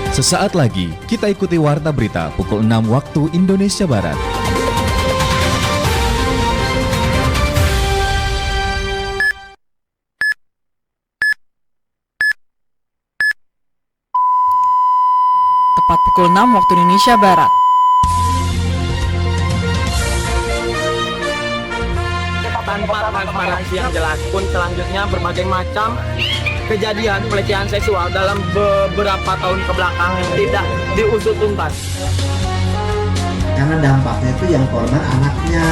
Sesaat lagi kita ikuti Warta Berita pukul 6 waktu Indonesia Barat. Tepat pukul 6 waktu Indonesia Barat. Tanpa transparansi yang jelas pun selanjutnya berbagai macam kejadian pelecehan seksual dalam beberapa tahun kebelakang yang tidak diusut tuntas. Karena dampaknya itu yang korban anaknya,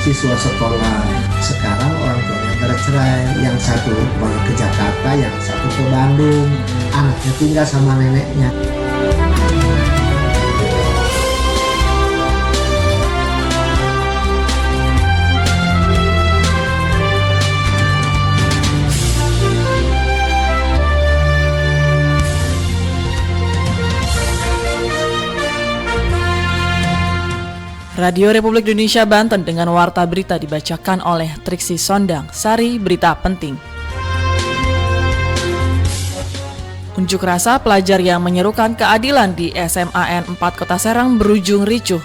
siswa sekolah. Sekarang orang tuanya bercerai, yang satu ke Jakarta, yang satu ke Bandung. Anaknya tinggal sama neneknya. Radio Republik Indonesia Banten dengan Warta Berita dibacakan oleh Triksi Sondang, Sari Berita Penting. Unjuk rasa pelajar yang menyerukan keadilan di SMAN 4 Kota Serang berujung ricuh.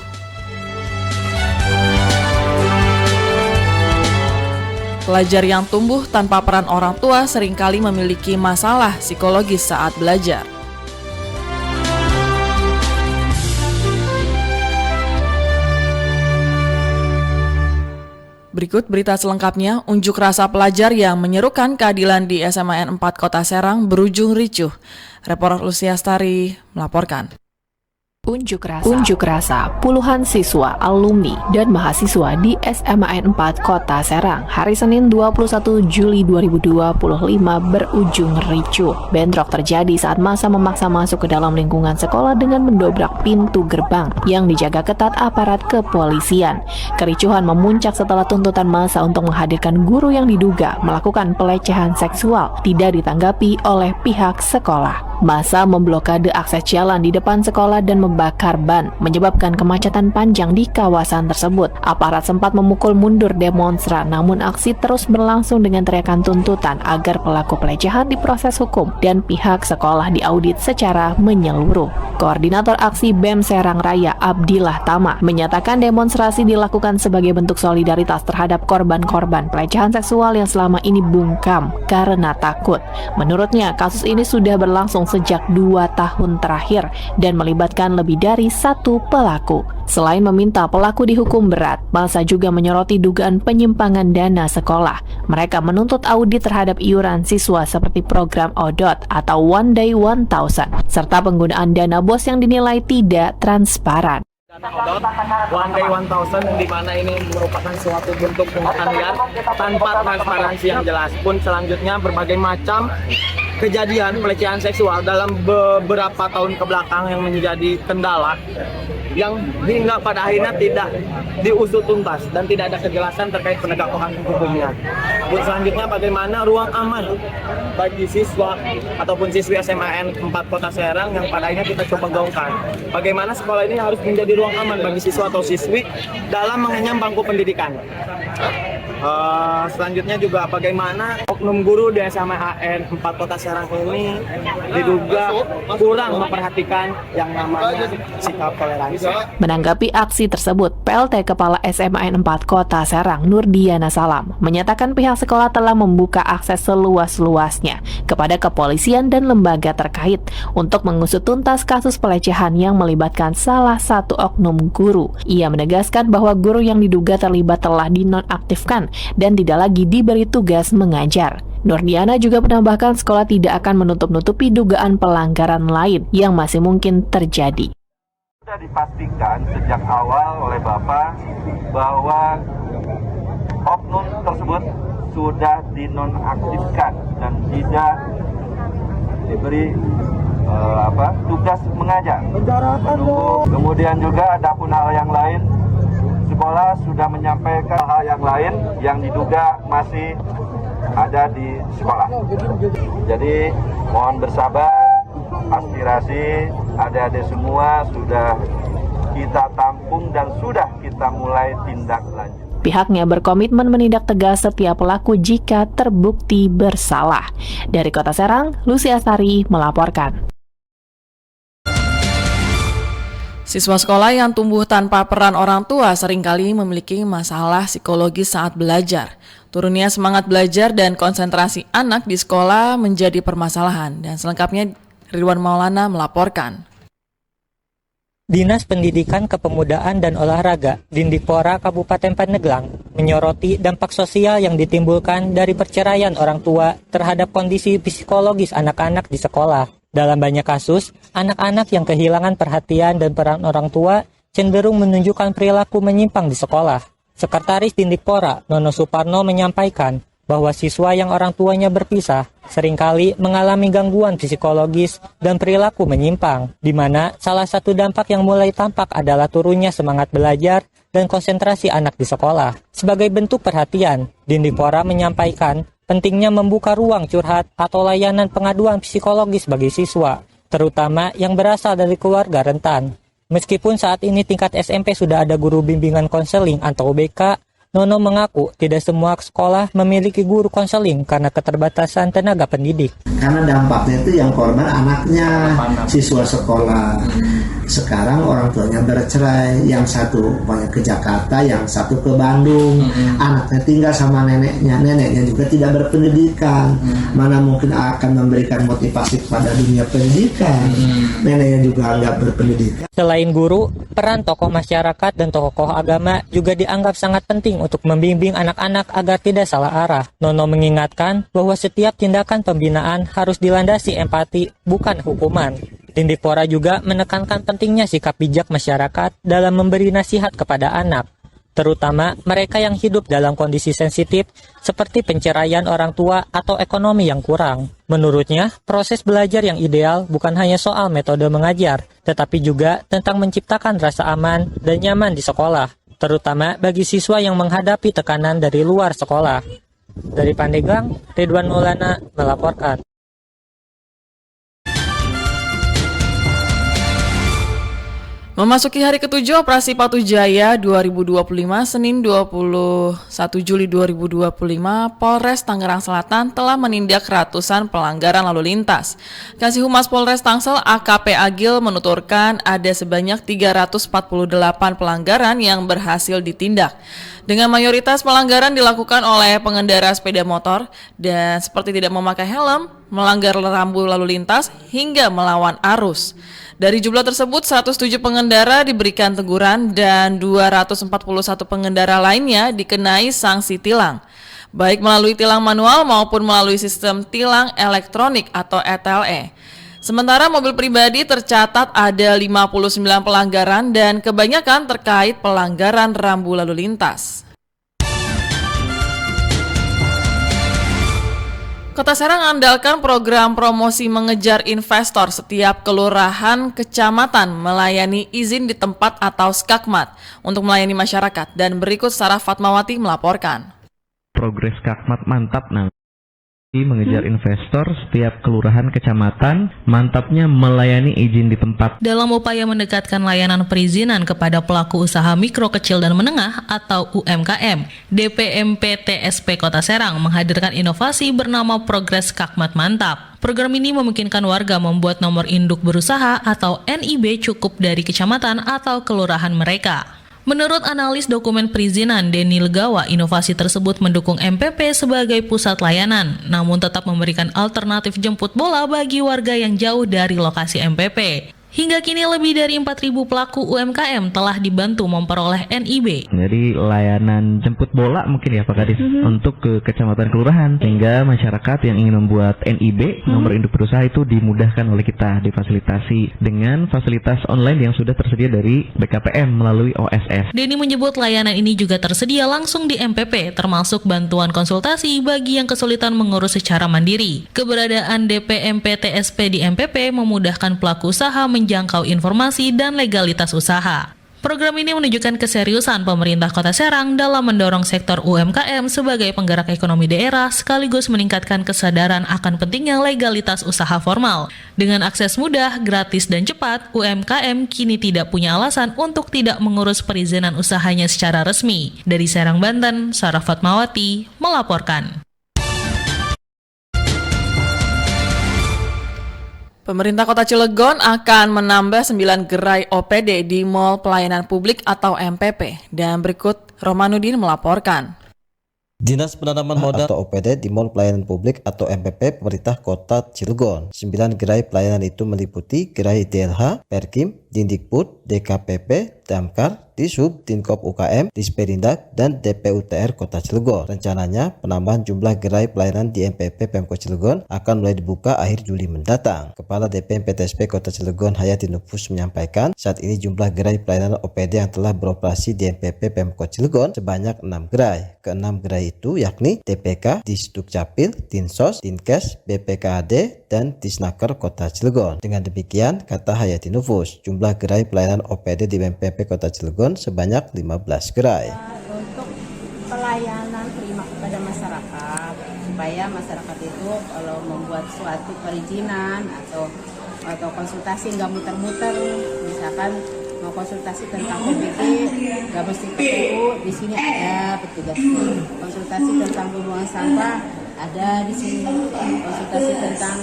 Pelajar yang tumbuh tanpa peran orang tua seringkali memiliki masalah psikologis saat belajar. Berikut berita selengkapnya, unjuk rasa pelajar yang menyerukan keadilan di SMAN 4 Kota Serang berujung ricuh. Reporter Luciastari melaporkan. Unjuk rasa puluhan siswa, alumni, dan mahasiswa di SMAN 4 Kota Serang hari Senin 21 Juli 2025 berujung ricuh. Bentrok terjadi saat massa memaksa masuk ke dalam lingkungan sekolah dengan mendobrak pintu gerbang yang dijaga ketat aparat kepolisian. Kericuhan memuncak setelah tuntutan massa untuk menghadirkan guru yang diduga melakukan pelecehan seksual tidak ditanggapi oleh pihak sekolah. Massa memblokade akses jalan di depan sekolah dan membakar ban, menyebabkan kemacetan panjang di kawasan tersebut. Aparat sempat memukul mundur demonstran, namun aksi terus berlangsung dengan teriakan tuntutan agar pelaku pelecehan diproses hukum dan pihak sekolah diaudit secara menyeluruh. Koordinator aksi BEM Serang Raya, Abdillah Tama, menyatakan demonstrasi dilakukan sebagai bentuk solidaritas terhadap korban-korban pelecehan seksual yang selama ini bungkam karena takut. Menurutnya, kasus ini sudah berlangsung sejak 2 tahun terakhir dan melibatkan lebih dari 1 pelaku. Selain meminta pelaku dihukum berat, massa juga menyoroti dugaan penyimpangan dana sekolah. Mereka menuntut audit terhadap iuran siswa seperti program ODOT atau One Day 1000, serta penggunaan dana BOS yang dinilai tidak transparan. Dana ODOT, One Day 1000, di mana ini merupakan suatu bentuk pungutan liar tanpa transparansi yang jelas pun selanjutnya berbagai macam kejadian pelecehan seksual dalam beberapa tahun kebelakang yang menjadi kendala yang hingga pada akhirnya tidak diusut tuntas dan tidak ada kejelasan terkait penegakan hukumnya. Selanjutnya bagaimana ruang aman bagi siswa ataupun siswi SMAN 4 Kota Serang yang pada akhirnya kita coba gaungkan. Bagaimana sekolah ini harus menjadi ruang aman bagi siswa atau siswi dalam mengenyam bangku pendidikan. Selanjutnya juga bagaimana oknum guru di SMAN 4 Kota Serang ini diduga kurang memperhatikan yang namanya sikap toleransi. Menanggapi aksi tersebut, PLT Kepala SMAN 4 Kota Serang, Nurdiana Salam, menyatakan pihak sekolah telah membuka akses seluas-luasnya kepada kepolisian dan lembaga terkait untuk mengusut tuntas kasus pelecehan yang melibatkan salah satu oknum guru. Ia menegaskan bahwa guru yang diduga terlibat telah dinonaktifkan dan tidak lagi diberi tugas mengajar. Nurdiana juga menambahkan sekolah tidak akan menutup-nutupi dugaan pelanggaran lain yang masih mungkin terjadi. Sudah dipastikan sejak awal oleh Bapak bahwa oknum tersebut sudah dinonaktifkan dan tidak diberi tugas mengajar. Kemudian juga ada pun hal yang lain, sekolah sudah menyampaikan hal yang lain yang diduga masih ada di sekolah. Jadi mohon bersabar, aspirasi adik-adik semua sudah kita tampung dan sudah kita mulai tindak lanjut. Pihaknya berkomitmen menindak tegas setiap pelaku jika terbukti bersalah. Dari Kota Serang, Luciastari melaporkan. Siswa sekolah yang tumbuh tanpa peran orang tua seringkali memiliki masalah psikologis saat belajar. Turunnya semangat belajar dan konsentrasi anak di sekolah menjadi permasalahan. Dan selengkapnya Ridwan Maulana melaporkan. Dinas Pendidikan Kepemudaan dan Olahraga Dindikpora Kabupaten Pandeglang menyoroti dampak sosial yang ditimbulkan dari perceraian orang tua terhadap kondisi psikologis anak-anak di sekolah. Dalam banyak kasus, anak-anak yang kehilangan perhatian dan peran orang tua cenderung menunjukkan perilaku menyimpang di sekolah. Sekretaris Dindikpora, Nono Suparno menyampaikan bahwa siswa yang orang tuanya berpisah seringkali mengalami gangguan psikologis dan perilaku menyimpang, di mana salah satu dampak yang mulai tampak adalah turunnya semangat belajar dan konsentrasi anak di sekolah. Sebagai bentuk perhatian, Dindikpora menyampaikan pentingnya membuka ruang curhat atau layanan pengaduan psikologis bagi siswa, terutama yang berasal dari keluarga rentan. Meskipun saat ini tingkat SMP sudah ada guru bimbingan konseling atau BK, Nono mengaku tidak semua sekolah memiliki guru konseling karena keterbatasan tenaga pendidik. Karena dampaknya itu yang korban anaknya, siswa sekolah. Sekarang orang tuanya bercerai, yang satu banyak ke Jakarta, yang satu ke Bandung. Anaknya tinggal sama neneknya juga tidak berpendidikan. Mana mungkin akan memberikan motivasi pada dunia pendidikan. Neneknya juga nggak berpendidikan. Selain guru, peran tokoh masyarakat dan tokoh agama juga dianggap sangat penting untuk membimbing anak-anak agar tidak salah arah. Nono mengingatkan bahwa setiap tindakan pembinaan harus dilandasi empati, bukan hukuman. Dindikpora juga menekankan pentingnya sikap bijak masyarakat dalam memberi nasihat kepada anak, terutama mereka yang hidup dalam kondisi sensitif seperti perceraian orang tua atau ekonomi yang kurang. Menurutnya, proses belajar yang ideal bukan hanya soal metode mengajar, tetapi juga tentang menciptakan rasa aman dan nyaman di sekolah, terutama bagi siswa yang menghadapi tekanan dari luar sekolah. Dari Pandeglang, Ridwan Maulana melaporkan. Memasuki hari ke-7 Operasi Patu Jaya 2025, Senin 21 Juli 2025, Polres Tangerang Selatan telah menindak ratusan pelanggaran lalu lintas. Kasih Humas Polres Tangsel AKP Agil menuturkan ada sebanyak 348 pelanggaran yang berhasil ditindak. Dengan mayoritas pelanggaran dilakukan oleh pengendara sepeda motor dan seperti tidak memakai helm, melanggar rambu lalu lintas, hingga melawan arus. Dari jumlah tersebut, 107 pengendara diberikan teguran dan 241 pengendara lainnya dikenai sanksi tilang, baik melalui tilang manual maupun melalui sistem tilang elektronik atau ETLE. Sementara mobil pribadi tercatat ada 59 pelanggaran dan kebanyakan terkait pelanggaran rambu lalu lintas. Kota Serang andalkan program promosi mengejar investor. Setiap kelurahan kecamatan melayani izin di tempat atau skakmat untuk melayani masyarakat. Dan berikut Sarah Fatmawati melaporkan. Progres skakmat mantap mengejar investor, setiap kelurahan kecamatan mantapnya melayani izin di tempat. Dalam upaya mendekatkan layanan perizinan kepada pelaku usaha mikro, kecil, dan menengah atau UMKM, DPMP TSP Kota Serang menghadirkan inovasi bernama Progres Skakmat Mantap. Program ini memungkinkan warga membuat nomor induk berusaha atau NIB cukup dari kecamatan atau kelurahan mereka. Menurut analis dokumen perizinan Denny Legawa, inovasi tersebut mendukung MPP sebagai pusat layanan, namun tetap memberikan alternatif jemput bola bagi warga yang jauh dari lokasi MPP. Hingga kini lebih dari 4.000 pelaku UMKM telah dibantu memperoleh NIB. Jadi layanan jemput bola mungkin ya Pak Kadis untuk ke kecamatan kelurahan, sehingga masyarakat yang ingin membuat NIB nomor induk berusaha itu dimudahkan oleh kita, difasilitasi dengan fasilitas online yang sudah tersedia dari BKPM melalui OSS. Denny menyebut layanan ini juga tersedia langsung di MPP, termasuk bantuan konsultasi bagi yang kesulitan mengurus secara mandiri. Keberadaan DPMP TSP di MPP memudahkan pelaku usaha menjangkau informasi dan legalitas usaha. Program ini menunjukkan keseriusan pemerintah Kota Serang dalam mendorong sektor UMKM sebagai penggerak ekonomi daerah sekaligus meningkatkan kesadaran akan pentingnya legalitas usaha formal. Dengan akses mudah, gratis, dan cepat, UMKM kini tidak punya alasan untuk tidak mengurus perizinan usahanya secara resmi. Dari Serang, Banten, Sarah Fatmawati melaporkan. Pemerintah Kota Cilegon akan menambah 9 gerai OPD di Mall Pelayanan Publik atau MPP. Dan berikut Romanudin melaporkan. Dinas Penanaman Modal atau OPD di Mall Pelayanan Publik atau MPP Pemerintah Kota Cilegon. 9 gerai pelayanan itu meliputi gerai DLH, Perkim, Dindikbud, DKPP, Damkar, Disub, Dinkop UKM, Disperindak, dan DPUTR Kota Cilegon. Rencananya penambahan jumlah gerai pelayanan di MPP Pemkot Cilegon akan mulai dibuka akhir Juli mendatang. Kepala DPM PTSP Kota Cilegon Hayati Nufus menyampaikan saat ini jumlah gerai pelayanan OPD yang telah beroperasi di MPP Pemkot Cilegon sebanyak 6 gerai. Ke-6 gerai itu yakni TPK, Disdukcapil, Dinsos, Dinkes, BPKAD, dan Disnaker Kota Cilegon. Dengan demikian, kata Hayati Nufus, jumlah gerai pelayanan OPD di MPP Kota Cilegon sebanyak 15 gerai. Untuk pelayanan prima kepada masyarakat, supaya masyarakat itu kalau membuat suatu perizinan atau konsultasi nggak muter-muter, misalkan mau konsultasi tentang PBB nggak mesti ke PU, di sini ada petugas. Konsultasi tentang pembuangan sampah ada di sini. Konsultasi tentang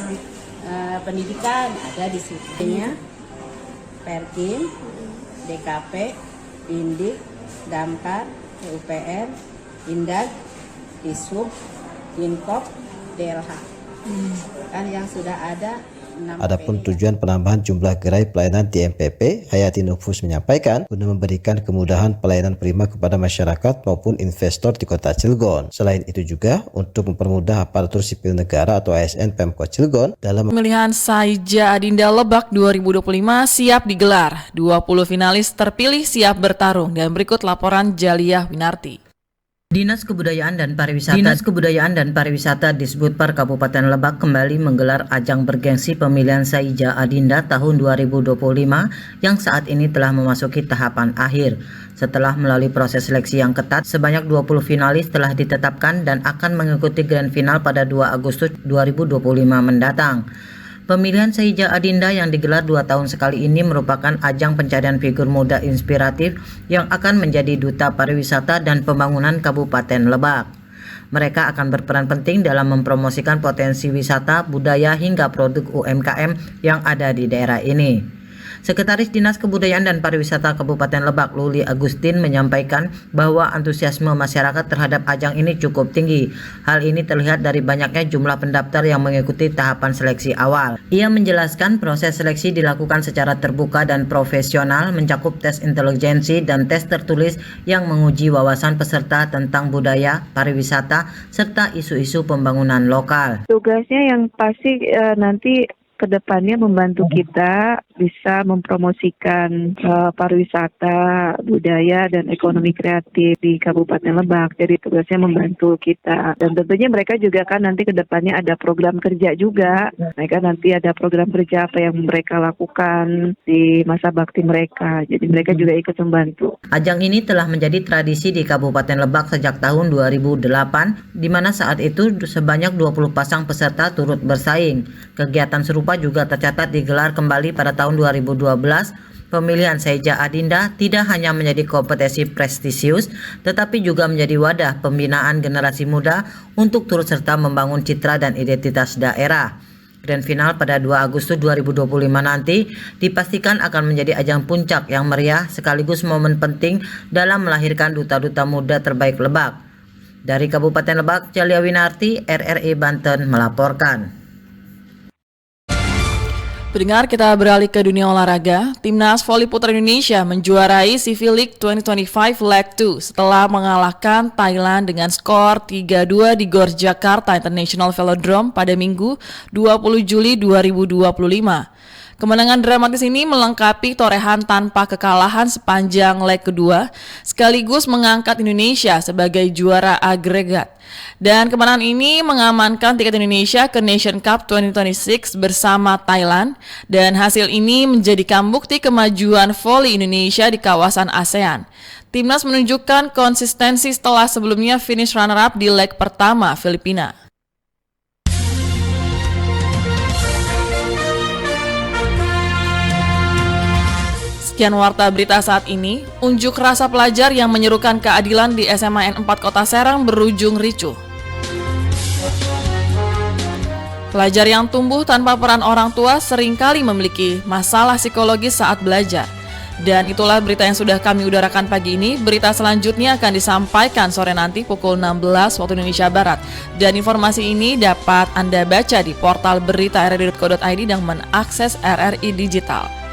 pendidikan ada di sini. Perkim, DKP, Indik, Damkar, PUPR, Indak, Disub, Dinkop, DLH. Kan yang sudah ada. Adapun tujuan penambahan jumlah gerai pelayanan di MPP, Hayati Nufus menyampaikan guna memberikan kemudahan pelayanan prima kepada masyarakat maupun investor di Kota Cilegon. Selain itu juga untuk mempermudah aparatur sipil negara atau ASN Pemkot Cilegon dalam Pemilihan Saija Adinda Lebak 2025 siap digelar. 20 finalis terpilih siap bertarung. Dan berikut laporan Jaliah Winarti. Dinas Kebudayaan dan Pariwisata Disbudpar Kabupaten Lebak kembali menggelar ajang bergengsi pemilihan Saija Adinda tahun 2025 yang saat ini telah memasuki tahapan akhir. Setelah melalui proses seleksi yang ketat, sebanyak 20 finalis telah ditetapkan dan akan mengikuti grand final pada 2 Agustus 2025 mendatang. Pemilihan Saija Adinda yang digelar 2 tahun sekali ini merupakan ajang pencarian figur muda inspiratif yang akan menjadi duta pariwisata dan pembangunan Kabupaten Lebak. Mereka akan berperan penting dalam mempromosikan potensi wisata, budaya hingga produk UMKM yang ada di daerah ini. Sekretaris Dinas Kebudayaan dan Pariwisata Kabupaten Lebak Luli Agustin menyampaikan bahwa antusiasme masyarakat terhadap ajang ini cukup tinggi. Hal ini terlihat dari banyaknya jumlah pendaftar yang mengikuti tahapan seleksi awal. Ia menjelaskan proses seleksi dilakukan secara terbuka dan profesional, mencakup tes intelijensi dan tes tertulis yang menguji wawasan peserta tentang budaya, pariwisata, serta isu-isu pembangunan lokal. Tugasnya yang pasti nanti kedepannya membantu kita bisa mempromosikan pariwisata, budaya, dan ekonomi kreatif di Kabupaten Lebak. Jadi tugasnya membantu kita. Dan tentunya mereka juga kan nanti kedepannya ada program kerja juga. Mereka nanti ada program kerja apa yang mereka lakukan di masa bakti mereka. Jadi mereka juga ikut membantu. Ajang ini telah menjadi tradisi di Kabupaten Lebak sejak tahun 2008, di mana saat itu sebanyak 20 pasang peserta turut bersaing. Kegiatan serupa juga tercatat digelar kembali pada tahun 2012. Pemilihan Saija Adinda tidak hanya menjadi kompetisi prestisius, tetapi juga menjadi wadah pembinaan generasi muda untuk turut serta membangun citra dan identitas daerah. Grand final pada 2 Agustus 2025 nanti dipastikan akan menjadi ajang puncak yang meriah sekaligus momen penting dalam melahirkan duta-duta muda terbaik Lebak. Dari Kabupaten Lebak, Jaliah Winarti, RRI Banten melaporkan. Pendengar, kita beralih ke dunia olahraga. Timnas Voli Putra Indonesia menjuarai CV League 2025 Leg 2 setelah mengalahkan Thailand dengan skor 3-2 di GOR Jakarta International Velodrome pada Minggu 20 Juli 2025. Kemenangan dramatis ini melengkapi torehan tanpa kekalahan sepanjang leg kedua, sekaligus mengangkat Indonesia sebagai juara agregat. Dan kemenangan ini mengamankan tiket Indonesia ke Nation Cup 2026 bersama Thailand, dan hasil ini menjadikan bukti kemajuan voli Indonesia di kawasan ASEAN. Timnas menunjukkan konsistensi setelah sebelumnya finish runner-up di leg pertama Filipina. Sekian warta berita saat ini. Unjuk rasa pelajar yang menyerukan keadilan di SMA N4 Kota Serang berujung ricuh. Pelajar yang tumbuh tanpa peran orang tua seringkali memiliki masalah psikologis saat belajar. Dan itulah berita yang sudah kami udarakan pagi ini. Berita selanjutnya akan disampaikan sore nanti pukul 16 waktu Indonesia Barat. Dan informasi ini dapat Anda baca di portal berita rri.co.id dan mengakses RRI Digital.